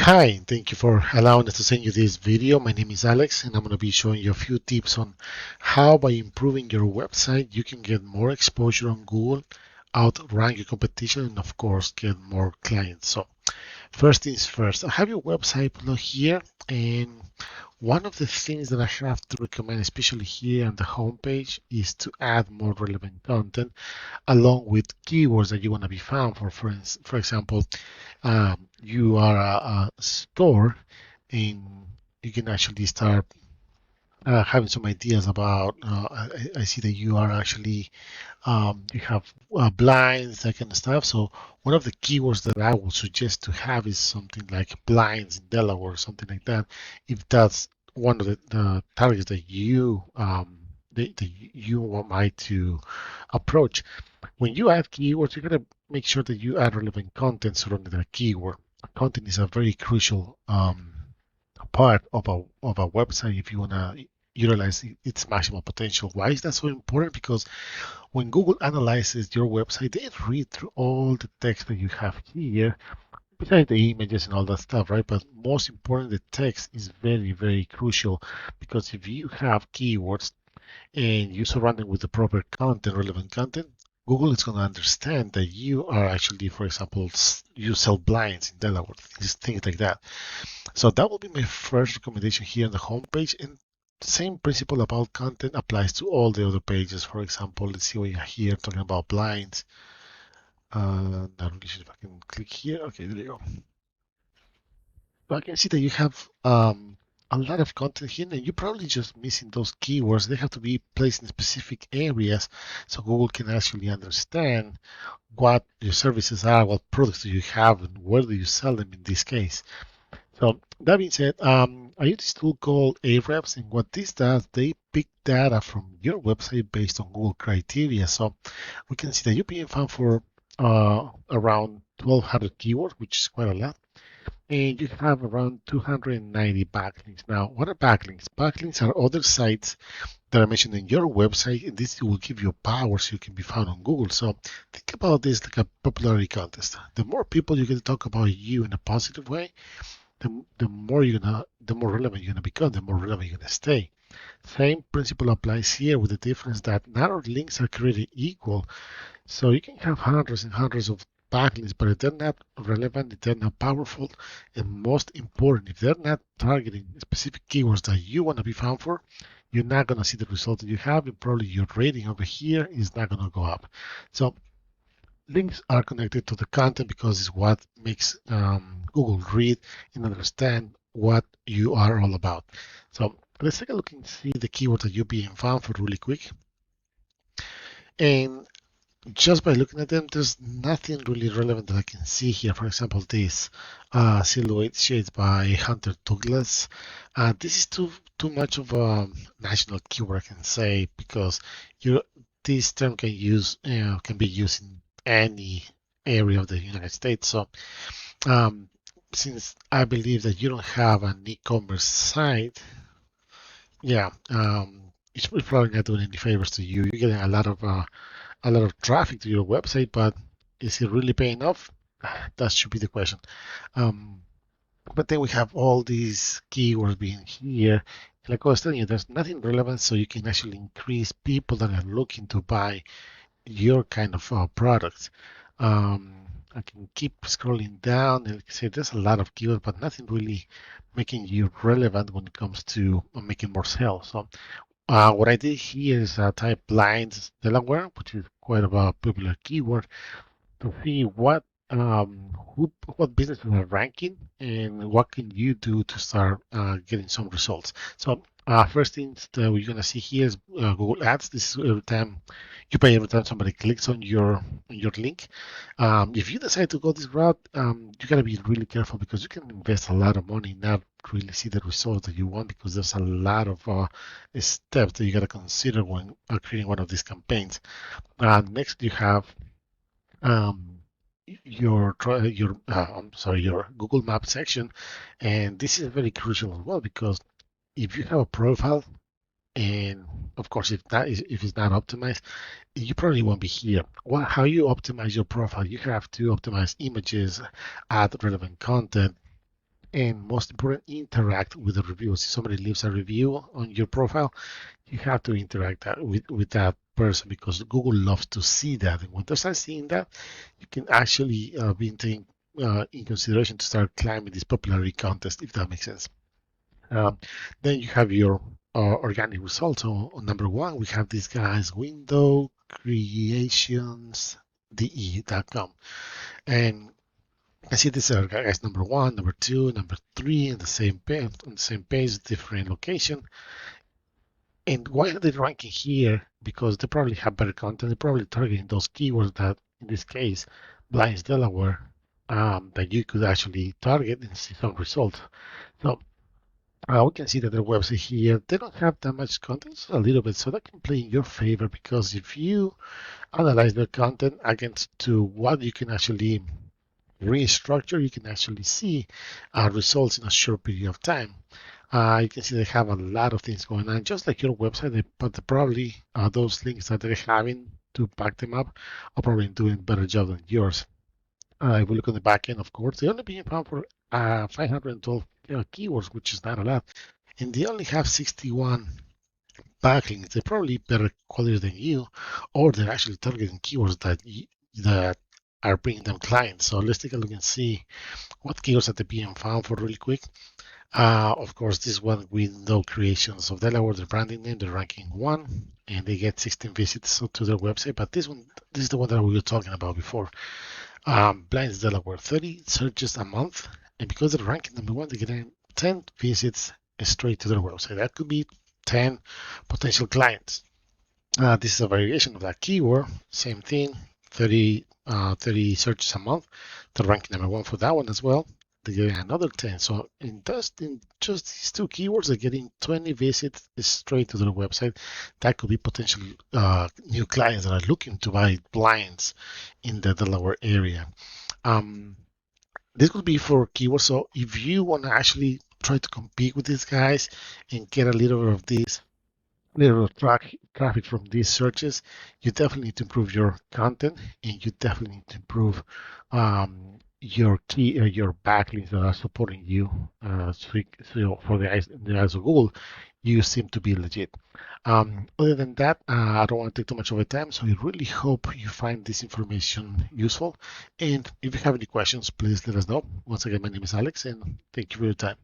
Hi, thank you for allowing us to send you this video. My name is Alex, and I'm going to be showing you a few tips on how by improving your website you can get more exposure on Google, outrank your competition, and of course get more clients. So first things first, I have your website below here, and one of the things that I have to recommend, especially here on the homepage, is to add more relevant content along with keywords that you want to be found for. For example, you are a store and you can actually start having some ideas about. I see that you are actually you have blinds, that kind of stuff. So one of the keywords that I would suggest to have is something like blinds in Delaware, or something like that. If that's one of the targets that you might to approach. When you add keywords, you gotta make sure that you add relevant content surrounding that keyword. Content is a very crucial part of a website if you wanna utilize its maximum potential. Why is that so important? Because when Google analyzes your website, they read through all the text that you have here, besides the images and all that stuff, right? But most important, the text is very, very crucial because if you have keywords and you surround it with the proper content, relevant content, Google is going to understand that you are actually, for example, you sell blinds in Delaware, things like that. So that will be my first recommendation here on the homepage. And the same principle about content applies to all the other pages. For example, let's see what you have here talking about blinds. Not really sure if I can click here. Okay, there you go. So I can see that you have a lot of content here, and you're probably just missing those keywords. They have to be placed in specific areas so Google can actually understand what your services are, what products do you have, and where do you sell them in this case. So that being said, I use this tool called Ahrefs, and what this does, they pick data from your website based on Google criteria. So we can see that you're being found for around 1,200 keywords, which is quite a lot, and you have around 290 backlinks. Now, what are backlinks? Backlinks are other sites that are mentioned in your website, and this will give you power so you can be found on Google. So think about this like a popularity contest. The more people you can talk about you in a positive way, the more relevant you're gonna become, the more relevant you're gonna stay. Same principle applies here with the difference that not all links are created equal. So you can have hundreds and hundreds of backlinks, but if they're not relevant, if they're not powerful, and most important, if they're not targeting specific keywords that you want to be found for, you're not going to see the result that you have, and probably your rating over here is not going to go up. So links are connected to the content because it's what makes Google read and understand what you are all about. So let's take a look and see the keywords that you're being found for really quick. And just by looking at them, there's nothing really relevant that I can see here. For example, this silhouette shades by Hunter Douglas. This is too much of a national keyword, I can say, because you this term can be used in any area of the United States. So um, since I believe that you don't have an e-commerce site, yeah, it's probably not doing any favors to you. You're getting a lot of traffic to your website, but is it really paying off? That should be the question. Um, but then we have all these keywords being here. Like I was telling you, there's nothing relevant, so you can actually increase people that are looking to buy your kind of products. Um, I can keep scrolling down and say there's a lot of keywords, but nothing really making you relevant when it comes to making more sales. So what I did here is type blinds Delaware, which is quite a popular keyword, to see what businesses are ranking and what can you do to start getting some results. So first things that we're gonna see here is Google Ads. This is every time you pay every time somebody clicks on your link. If you decide to go this route, you gotta be really careful because you can invest a lot of money, not really see the results that you want because there's a lot of steps that you gotta consider when creating one of these campaigns. Next, you have um, your Google Maps section, and this is very crucial as well because if you have a profile, and of course if it's not optimized, you probably won't be here. How you optimize your profile? You have to optimize images, add relevant content, and most important, interact with the reviews. If somebody leaves a review on your profile, you have to interact with that person because Google loves to see that. And when they start seeing that, you can actually be taking in consideration to start climbing this popularity contest, if that makes sense. Um, then you have your organic results. So on number one, we have these guys, window creations de.com. And I see this guys number one, number two, number three in the same page, on the same page, different location. And why are they ranking here? Because they probably have better content. They're probably targeting those keywords that, in this case, Blinds Delaware, that you could actually target and see some results. So we can see that their website here, they don't have that much content, a little bit, so that can play in your favor because if you analyze their content against to what you can actually restructure, you can actually see results in a short period of time. You can see they have a lot of things going on, just like your website, but probably those links that they're having to back them up are probably doing a better job than yours. If we look on the back end, of course, they're only being found for 512 keywords, which is not a lot. And they only have 61 backlinks. They're probably better quality than you, or they're actually targeting keywords that are bringing them clients. So let's take a look and see what keywords are they being found for really quick. Of course, this one window creations of Delaware, the branding name, they're ranking one, and they get 16 visits to their website. But this is the one that we were talking about before. Blinds Delaware, 30 searches a month, and because they're ranking number one, they're getting 10 visits straight to their website. That could be 10 potential clients. This is a variation of that keyword, same thing, 30 searches a month. They're ranking number one for that one as well. They're getting another 10. So in just these two keywords, they're getting 20 visits straight to their website. That could be potential new clients that are looking to buy blinds in the Delaware area. This could be for keywords. So if you want to actually try to compete with these guys and get a little bit of this little traffic from these searches, you definitely need to improve your content and you definitely need to improve your your backlinks that are supporting you. So for the eyes of Google, you seem to be legit. Other than that, I don't want to take too much of your time, so I really hope you find this information useful. And if you have any questions, please let us know. Once again, my name is Alex, and thank you for your time.